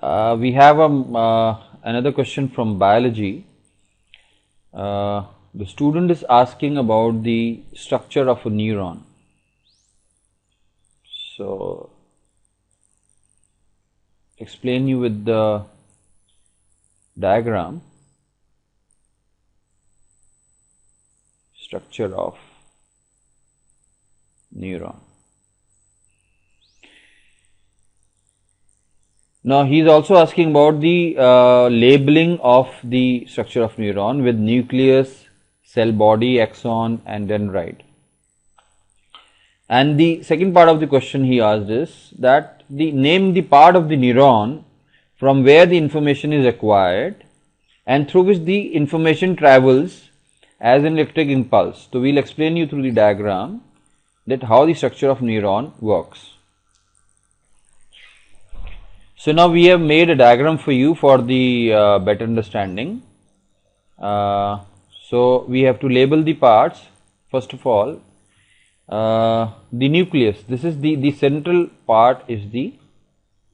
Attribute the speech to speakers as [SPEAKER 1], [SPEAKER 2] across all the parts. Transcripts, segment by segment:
[SPEAKER 1] We have another question from biology. The student is asking about the structure of a neuron. So, explain you with the diagram structure of neuron. Now he is also asking about the labeling of the structure of neuron with nucleus, cell body, axon and dendrite. And the second part of the question he asked is that name the part of the neuron from where the information is acquired and through which the information travels as an electric impulse. So we will explain you through the diagram that how the structure of neuron works. So now we have made a diagram for you for the better understanding. So we have to label the parts. First of all, the nucleus. This is the central part is the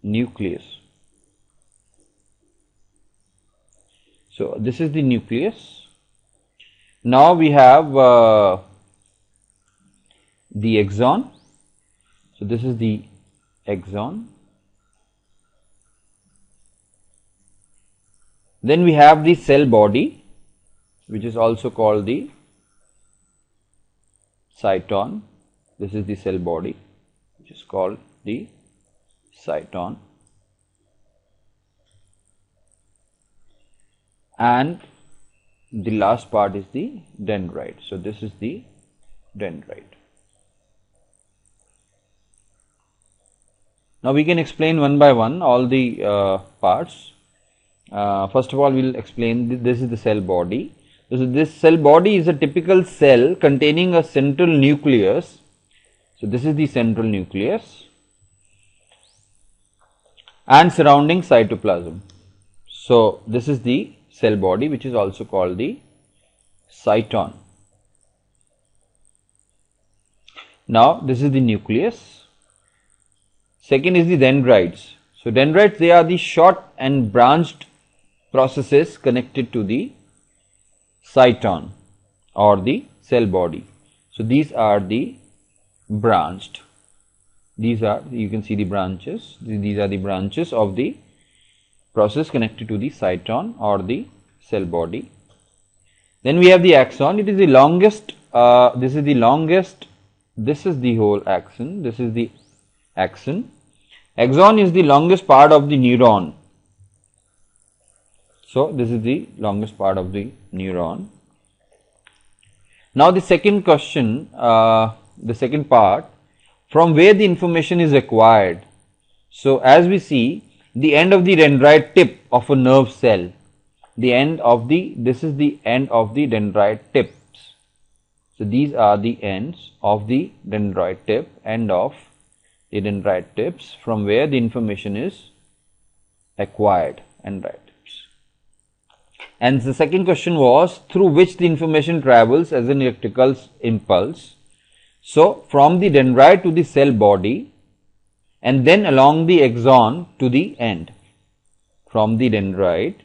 [SPEAKER 1] nucleus. So this is the nucleus. Now we have the axon. So this is the axon. Then we have the cell body, which is also called the cyton. This is the cell body, which is called the cyton. And the last part is the dendrite. So this is the dendrite. Now we can explain one by one all the parts. First of all, we will explain this is the cell body. This cell body is a typical cell containing a central nucleus. So this is the central nucleus and surrounding cytoplasm. So this is the cell body, which is also called the cyton. Now this is the nucleus. Second is the dendrites. So dendrites, they are the short and branched processes connected to the cyton or the cell body. So these are the branched. These are, you can see the branches. These are the branches of the process connected to the cyton or the cell body. Then we have the axon. It is the longest. This is the longest. This is the whole axon. This is the axon. Axon is the longest part of the neuron. So this is the longest part of the neuron. Now the second question, the second part, from where the information is acquired. So as we see, the end of the dendrite tip of a nerve cell, this is the end of the dendrite tips. So these are the ends of the dendrite tip, end of the dendrite tips, from where the information is acquired, dendrite. And the second question was through which the information travels as an electrical impulse. So from the dendrite to the cell body and then along the axon to the end. From the dendrite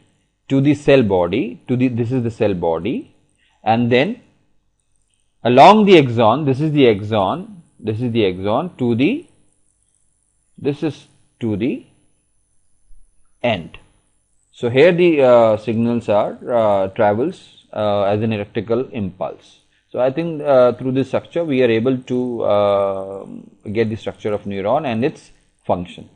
[SPEAKER 1] to the cell body, this is the cell body, and then along the axon, this is the axon, to the, this is to the end. So here the signals are travels as an electrical impulse. So I think through this structure we are able to get the structure of neuron and its function.